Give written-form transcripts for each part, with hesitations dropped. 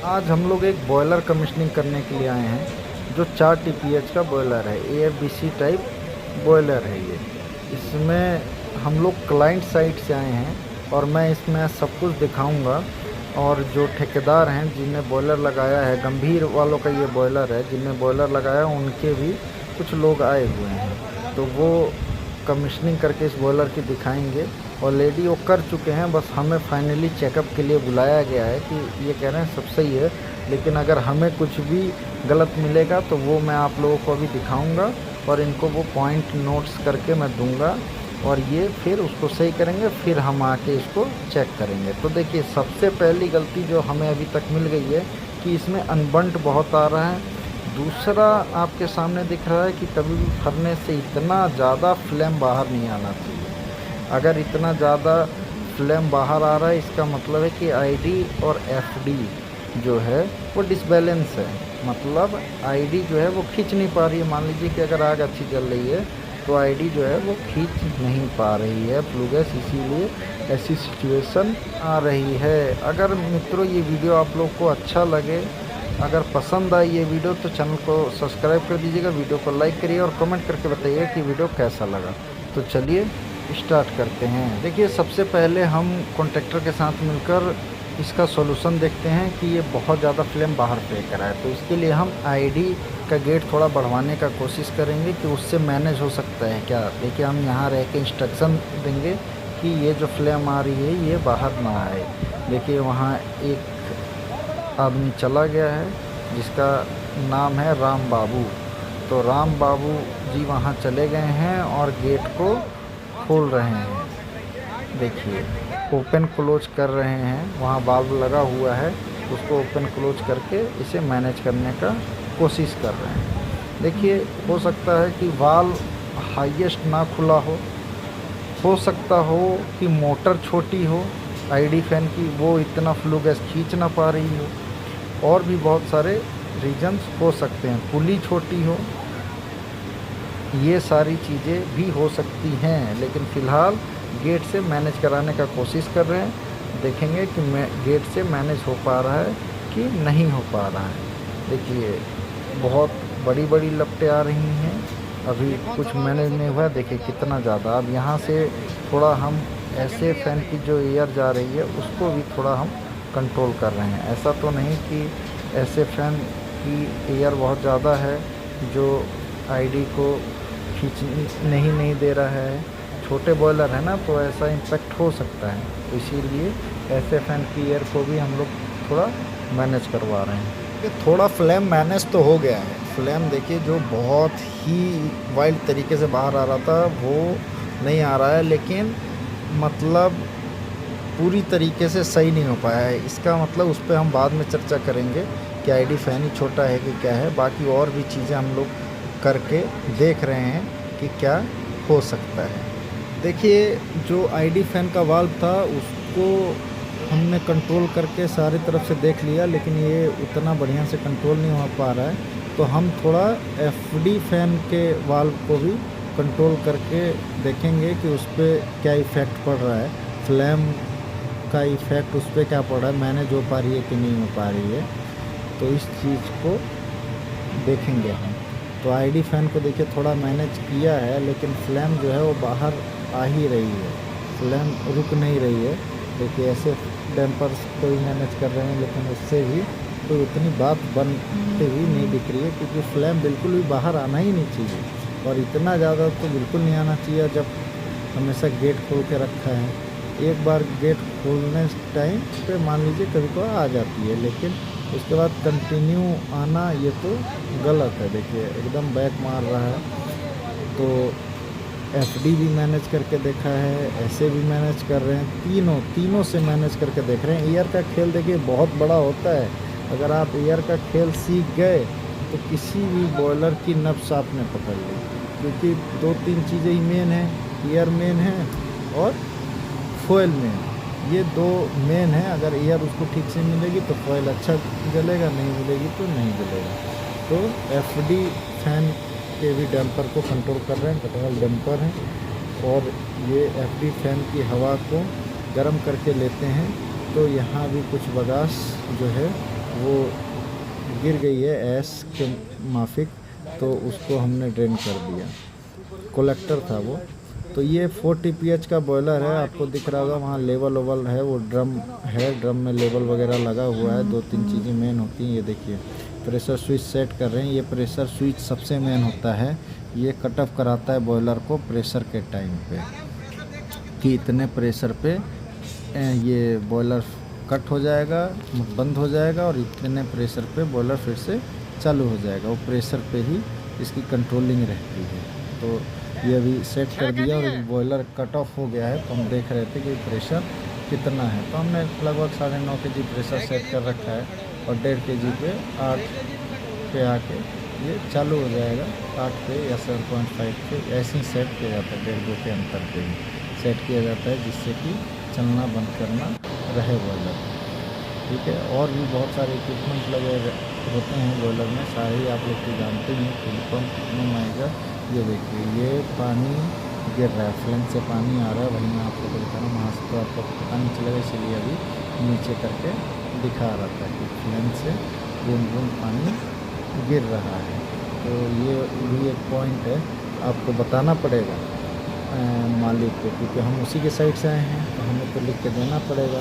आज हम लोग एक बॉयलर कमीशनिंग करने के लिए आए हैं जो 4 टीपीएच का बॉयलर है। एएफबीसी टाइप बॉयलर है ये। इसमें हम लोग क्लाइंट साइड से आए हैं और मैं इसमें सब कुछ दिखाऊंगा। और जो ठेकेदार हैं जिनने बॉयलर लगाया है, गंभीर वालों का ये बॉयलर है, जिनने बॉयलर लगाया उनके भी कुछ लोग आए हुए हैं, तो वो कमीशनिंग करके इस बॉयलर की दिखाएंगे। ऑलरेडी वो कर चुके हैं, बस हमें फाइनली चेकअप के लिए बुलाया गया है कि ये कह रहे हैं सब सही है, लेकिन अगर हमें कुछ भी गलत मिलेगा तो वो मैं आप लोगों को अभी दिखाऊंगा और इनको वो पॉइंट नोट्स करके मैं दूंगा और ये फिर उसको सही करेंगे, फिर हम आके इसको चेक करेंगे। तो देखिए, सबसे पहली गलती जो हमें अभी तक मिल गई है कि इसमें अनबंट बहुत आ रहा है। दूसरा, आपके सामने दिख रहा है कि कभी भी फर्नेस से इतना ज़्यादा फ्लेम बाहर नहीं आना चाहिए। अगर इतना ज़्यादा फ्लेम बाहर आ रहा है, इसका मतलब है कि आईडी और एफडी जो है वो डिसबैलेंस है। मतलब आईडी जो है वो खींच नहीं पा रही है। मान लीजिए कि अगर आग अच्छी जल रही है तो आईडी जो है वो खींच नहीं पा रही है फ्लू गैस, इसीलिए ऐसी सिचुएशन आ रही है। अगर मित्रों ये वीडियो आप लोग को अच्छा लगे, अगर पसंद आई ये वीडियो, तो चैनल को सब्सक्राइब कर दीजिएगा, वीडियो को लाइक करिए और कमेंट करके बताइए कि वीडियो कैसा लगा। तो चलिए स्टार्ट करते हैं। देखिए, सबसे पहले हम कॉन्ट्रैक्टर के साथ मिलकर इसका सॉल्यूशन देखते हैं कि ये बहुत ज़्यादा फ्लेम बाहर फेंक रहा है। तो इसके लिए हम आईडी का गेट थोड़ा बढ़वाने का कोशिश करेंगे कि उससे मैनेज हो सकता है क्या। देखिए, हम यहाँ रह के इंस्ट्रक्शन देंगे कि ये जो फ्लेम आ रही है ये बाहर ना आए। देखिए, वहाँ एक आदमी चला गया है जिसका नाम है राम बाबू। तो राम बाबू जी वहाँ चले गए हैं और गेट को खोल रहे हैं। देखिए, ओपन क्लोज कर रहे हैं, वहाँ वाल्व लगा हुआ है, उसको ओपन क्लोज करके इसे मैनेज करने का कोशिश कर रहे हैं। देखिए, हो सकता है कि वाल्व हाईएस्ट ना खुला हो सकता हो कि मोटर छोटी हो आईडी फैन की, वो इतना फ्लू गैस खींच ना पा रही हो, और भी बहुत सारे रीजन्स हो सकते हैं, पुली छोटी हो, ये सारी चीज़ें भी हो सकती हैं। लेकिन फ़िलहाल गेट से मैनेज कराने का कोशिश कर रहे हैं। देखेंगे कि गेट से मैनेज हो पा रहा है कि नहीं हो पा रहा है। देखिए, बहुत बड़ी बड़ी लपटें आ रही हैं, अभी कुछ मैनेज नहीं हुआ। देखिए कितना ज़्यादा। अब यहाँ से थोड़ा हम ऐसे फ़ैन की जो एयर जा रही है उसको भी थोड़ा हम कंट्रोल कर रहे हैं। ऐसा तो नहीं कि ऐसे फ़ैन की एयर बहुत ज़्यादा है जो आईडी को खींच नहीं दे रहा है। छोटे बॉयलर है ना, तो ऐसा इम्पैक्ट हो सकता है, तो इसीलिए ऐसे फ़ैन की एयर को भी हम लोग थोड़ा मैनेज करवा रहे हैं। ये थोड़ा फ्लेम मैनेज तो हो गया है। फ्लेम देखिए, जो बहुत ही वाइल्ड तरीके से बाहर आ रहा था वो नहीं आ रहा है, लेकिन मतलब पूरी तरीके से सही नहीं हो पाया है। इसका मतलब उस पर हम बाद में चर्चा करेंगे कि आईडी फैन ही छोटा है कि क्या है। बाकी और भी चीज़ें हम लोग करके देख रहे हैं कि क्या हो सकता है। देखिए, जो आईडी फैन का वाल्व था उसको हमने कंट्रोल करके सारी तरफ से देख लिया, लेकिन ये उतना बढ़िया से कंट्रोल नहीं हो पा रहा है। तो हम थोड़ा एफडी फैन के वाल्व को भी कंट्रोल करके देखेंगे कि उस पर क्या इफ़ेक्ट पड़ रहा है, फ्लेम का इफ़ेक्ट उस पर क्या पड़ रहा है, मैनेज हो पा रही है कि नहीं हो पा रही है। तो इस चीज़ को देखेंगे हम। तो आईडी फैन को देखिए थोड़ा मैनेज किया है, लेकिन फ्लेम जो है वो बाहर आ ही रही है, फ्लेम रुक नहीं रही है। देखिए, ऐसे डैम्पर्स को ही मैनेज कर रहे हैं, लेकिन उससे भी कोई उतनी बात बनती हुई नहीं दिख रही है, क्योंकि फ्लेम बिल्कुल भी बाहर आना ही नहीं चाहिए। और इतना ज़्यादा तो बिल्कुल नहीं आना चाहिए जब हमेशा गेट खोल के रखा है। एक बार गेट खोलने टाइम पे मान लीजिए कभी कभी आ जाती है, लेकिन उसके बाद कंटिन्यू आना ये तो गलत है। देखिए, एकदम बैक मार रहा है। तो एफडी भी मैनेज करके देखा है, ऐसे भी मैनेज कर रहे हैं, तीनों से मैनेज करके देख रहे हैं। एयर का खेल देखिए बहुत बड़ा होता है। अगर आप एयर का खेल सीख गए तो किसी भी बॉयलर की नब्ज़ आपने पकड़ ली, क्योंकि 2-3 चीज़ें ही मेन है, एयर मेन है और फॉयल मेन। ये 2 मेन है। अगर एयर उसको ठीक से मिलेगी तो फॉयल अच्छा जलेगा, नहीं मिलेगी तो नहीं जलेगा। तो एफडी फैन के भी डैम्पर को कंट्रोल कर रहे हैं, कटहल डैम्पर हैं, और ये एफडी फैन की हवा को गर्म करके लेते हैं। तो यहाँ भी कुछ बगास जो है वो गिर गई है ऐश के माफिक, तो उसको हमने ड्रेन कर दिया। कलेक्टर था वो। तो ये 4 TPH का बॉयलर है, आपको दिख रहा होगा वहाँ लेवल ओवल है, वो ड्रम है, ड्रम में लेवल वगैरह लगा हुआ है। 2-3 चीज़ें मेन होती हैं। ये देखिए प्रेशर स्विच सेट कर रहे हैं। ये प्रेशर स्विच सबसे मेन होता है, ये कट ऑफ कराता है बॉयलर को प्रेशर के टाइम पे, कि इतने प्रेशर पे ये बॉयलर कट हो जाएगा, बंद हो जाएगा, और इतने प्रेशर पे बॉयलर फिर से चालू हो जाएगा। वो प्रेशर पे ही इसकी कंट्रोलिंग रहती है। तो ये अभी सेट कर दिया और बॉयलर कट ऑफ हो गया है। तो हम देख रहे थे कि प्रेशर कितना है, तो हमने लगभग 9.5 kg प्रेशर सेट कर रखा है, और 1.5 kg पे 8 पे आके ये चालू हो जाएगा। 8 पे या 7.5 पे ऐसे ही सेट किया जाता है, 1.5-2 के अंतर पे ही सेट किया जाता है, जिससे कि चलना बंद करना रहे बॉयलर। ठीक है, और भी बहुत सारे इक्विपमेंट लगे होते हैं बॉयलर में, सारे ही आप लोग तो जानते ही हैं। फ्यूल पंप में आएगा, ये देखिए ये पानी गिर रहा है, फ्लेम से पानी आ रहा है, वही मैं आप लोग को दिखा रहा हूँ। वहाँ से तो आपको पता नहीं चलेगा, इसलिए अभी नीचे करके दिखा रहा था कि फ्लेम से बूंद बूंद पानी गिर रहा है। तो ये भी एक पॉइंट है, आपको बताना पड़ेगा मालिक को, क्योंकि हम उसी के साइड से आए हैं, तो हमें तो लिख के देना पड़ेगा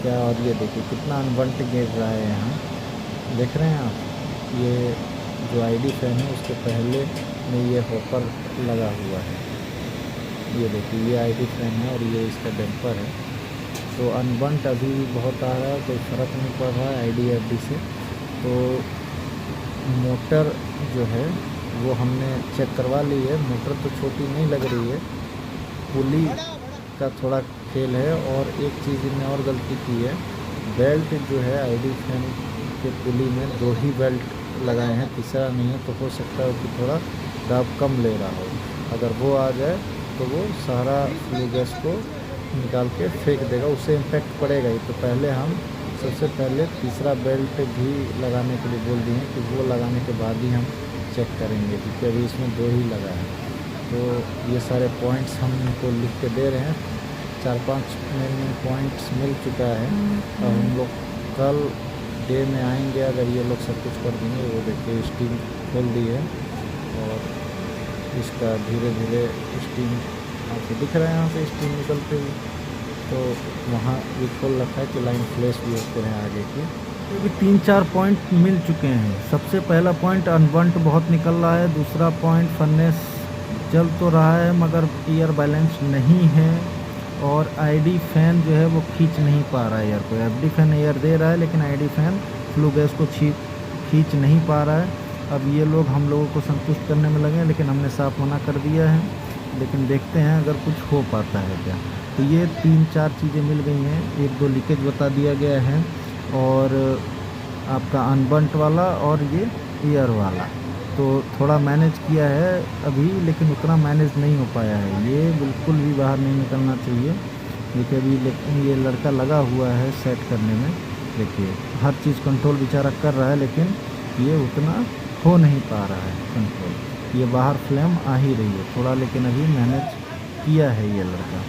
क्या। और ये देखिए कितना अनबंट गिर रहा है यहाँ, देख रहे हैं आप। ये जो आईडी फैन है उसके पहले में ये हॉपर लगा हुआ है, ये देखिए ये आईडी फैन है और ये इसका डैम्पर है। तो अनबंट अभी बहुत आ रहा है, कोई फ़र्क नहीं पड़ रहा है आईडी से। तो मोटर जो है वो हमने चेक करवा ली है, मोटर तो छोटी नहीं लग रही है, पुली का थोड़ा खेल है। और एक चीज़ इन्हें और गलती की है, बेल्ट जो है आईडी फैन के पुली में 2 ही बेल्ट लगाए हैं, तीसरा नहीं है। तो हो सकता है कि थोड़ा दाब कम ले रहा हो, अगर वो आ जाए तो वो सारा फ्लू गैस को निकाल के फेंक देगा, उससे इम्पैक्ट पड़ेगा ही। तो पहले हम सबसे पहले तीसरा बेल्ट भी लगाने के लिए बोल दिए हैं, कि वो लगाने के बाद ही हम चेक करेंगे, क्योंकि अभी इसमें 2 ही लगा है। तो ये सारे पॉइंट्स हम इनको लिख के दे रहे हैं, 4-5 मेन पॉइंट्स मिल चुका है। और हम लोग कल डे में आएंगे, अगर ये लोग सब कुछ कर देंगे। वो देखिए स्टीम खोल दी है, और इसका धीरे धीरे स्टीम आपको दिख रहा है, यहाँ से स्टीम निकलते हुए। तो वहाँ भी खोल रखा है कि लाइन फ्लैश भी होते हैं आगे की। तो भी 3-4 पॉइंट मिल चुके हैं। सबसे पहला पॉइंट अनबंट बहुत निकल रहा है, दूसरा पॉइंट फर्नेस जल तो रहा है मगर एयर बैलेंस नहीं है, और आईडी फैन जो है वो खींच नहीं पा रहा है एयर को। एफडी फैन एयर दे रहा है, लेकिन आईडी फैन फ्लू गैस को खींच नहीं पा रहा है। अब ये लोग हम लोगों को संतुष्ट करने में लगे हैं, लेकिन हमने साफ मना कर दिया है, लेकिन देखते हैं अगर कुछ हो पाता है क्या। तो ये 3-4 चीज़ें मिल गई हैं, 1-2 लीकेज बता दिया गया है, और आपका अनबंट वाला और ये एयर वाला तो थोड़ा मैनेज किया है अभी, लेकिन उतना मैनेज नहीं हो पाया है। ये बिल्कुल भी बाहर नहीं निकलना चाहिए, देखिए अभी लेकिन ये लड़का लगा हुआ है सेट करने में। देखिए हर चीज़ कंट्रोल बेचारा कर रहा है, लेकिन ये उतना हो नहीं पा रहा है कंट्रोल। ये बाहर फ्लेम आ ही रही है थोड़ा, लेकिन अभी मैनेज किया है ये लड़का।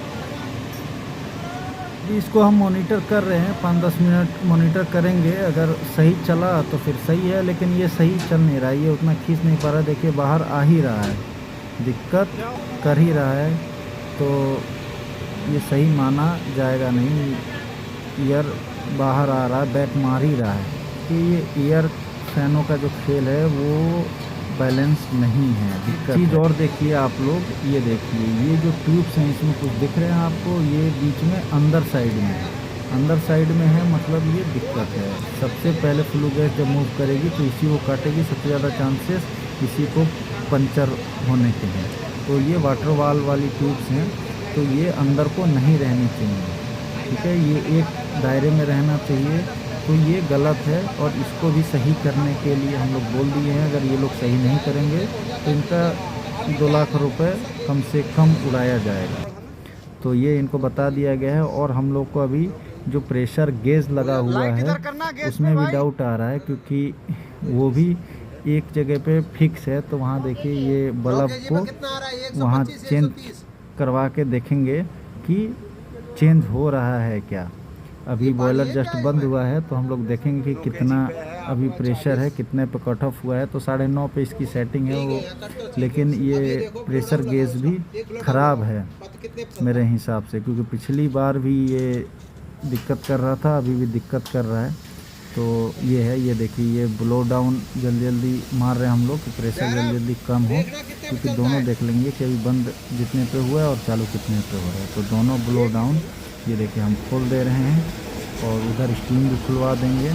इसको हम मॉनिटर कर रहे हैं, 5-10 मिनट मॉनिटर करेंगे। अगर सही चला तो फिर सही है, लेकिन ये सही चल नहीं रहा है, ये उतना खींच नहीं पा रहा है। देखिए बाहर आ ही रहा है, दिक्कत कर ही रहा है, तो ये सही माना जाएगा नहीं। एयर बाहर आ रहा है, बैक मार ही रहा है, कि ये एयर फैनों का जो खेल है वो बैलेंस नहीं है, दिक्कत चीज़। और देखिए आप लोग, ये देखिए ये जो ट्यूब्स हैं इसमें कुछ दिख रहे हैं आपको, ये बीच में अंदर साइड में है, मतलब ये दिक्कत है। सबसे पहले फ्लू गैस जब मूव करेगी तो इसी को काटेगी, सबसे ज़्यादा चांसेस इसी को पंचर होने के हैं। तो ये वाटर वाल वाली ट्यूब्स हैं, तो ये अंदर को नहीं रहनी चाहिए, ठीक है, ये एक दायरे में रहना चाहिए। तो ये गलत है, और इसको भी सही करने के लिए हम लोग बोल दिए हैं। अगर ये लोग सही नहीं करेंगे तो इनका 2 लाख रुपए कम से कम उड़ाया जाएगा। तो ये इनको बता दिया गया है। और हम लोग को अभी जो प्रेशर गेज लगा हुआ है उसमें भी डाउट आ रहा है, क्योंकि वो भी एक जगह पे फिक्स है। तो वहाँ देखिए ये बल्ब को वहाँ चेंज करवा के देखेंगे कि चेंज हो रहा है क्या। अभी बॉयलर जस्ट बंद हुआ है, तो हम लोग देखेंगे कि कितना अभी प्रेशर है, कितने पे कट ऑफ हुआ है। तो 9.5 पे इसकी सेटिंग है वो, लेकिन ये प्रेशर गेज भी ख़राब है मेरे हिसाब से, क्योंकि पिछली बार भी ये दिक्कत कर रहा था, अभी भी दिक्कत कर रहा है। तो ये है, ये देखिए, ये ब्लो डाउन जल्दी जल्दी मार रहे हैं हम लोग कि प्रेशर जल्दी जल्दी कम हो, क्योंकि दोनों देख लेंगे कि अभी बंद जितने पे हुआ है और चालू कितने पे हो रहा है। तो दोनों ब्लो डाउन ये देखिए हम खोल दे रहे हैं, और उधर स्टीम भी खुलवा देंगे,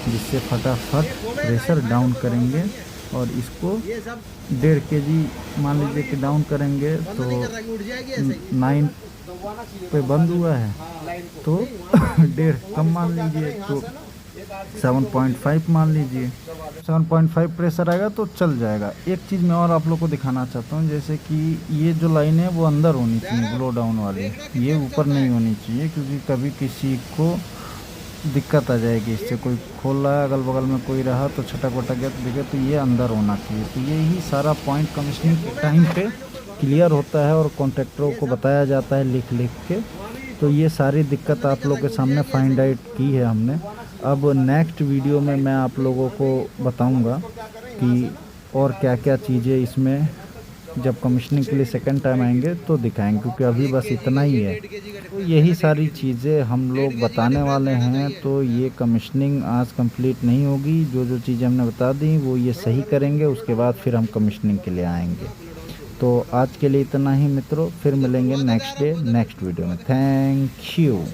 जिससे फटाफट प्रेशर डाउन करेंगे। और इसको 1.5 kg मान लीजिए कि डाउन करेंगे, तो 9 पे बंद हुआ है, तो 1.5 कम मान लीजिए, तो 7.5 मान लीजिए। 7.5 प्रेशर आएगा तो चल जाएगा। एक चीज़ मैं और आप लोग को दिखाना चाहता हूँ, जैसे कि ये जो लाइन है वो अंदर होनी चाहिए, ब्लो डाउन वाली, ये ऊपर नहीं होनी चाहिए, क्योंकि कभी किसी को दिक्कत आ जाएगी इससे। कोई खोल रहा है, अगल बगल में कोई रहा तो छटक वटक गया तो दिखे, तो ये अंदर होना चाहिए। तो यही सारा पॉइंट कमीशनिंग के टाइम पे क्लियर होता है और कॉन्ट्रैक्टरों को बताया जाता है लिख लिख के। तो ये सारी दिक्कत आप लोगों के सामने फाइंड आउट की है हमने। अब नेक्स्ट वीडियो में मैं आप लोगों को बताऊंगा कि और क्या क्या चीज़ें इसमें जब कमीशनिंग के लिए सेकंड टाइम आएंगे तो दिखाएंगे, क्योंकि अभी बस इतना ही है। तो यही सारी चीज़ें हम लोग बताने वाले हैं। तो ये कमीशनिंग आज कंप्लीट नहीं होगी, जो जो चीज़ें हमने बता दी वो ये सही करेंगे, उसके बाद फिर हम कमीशनिंग के लिए आएंगे। तो आज के लिए इतना ही मित्रों, फिर मिलेंगे नेक्स्ट डे नेक्स्ट वीडियो में। Thank you.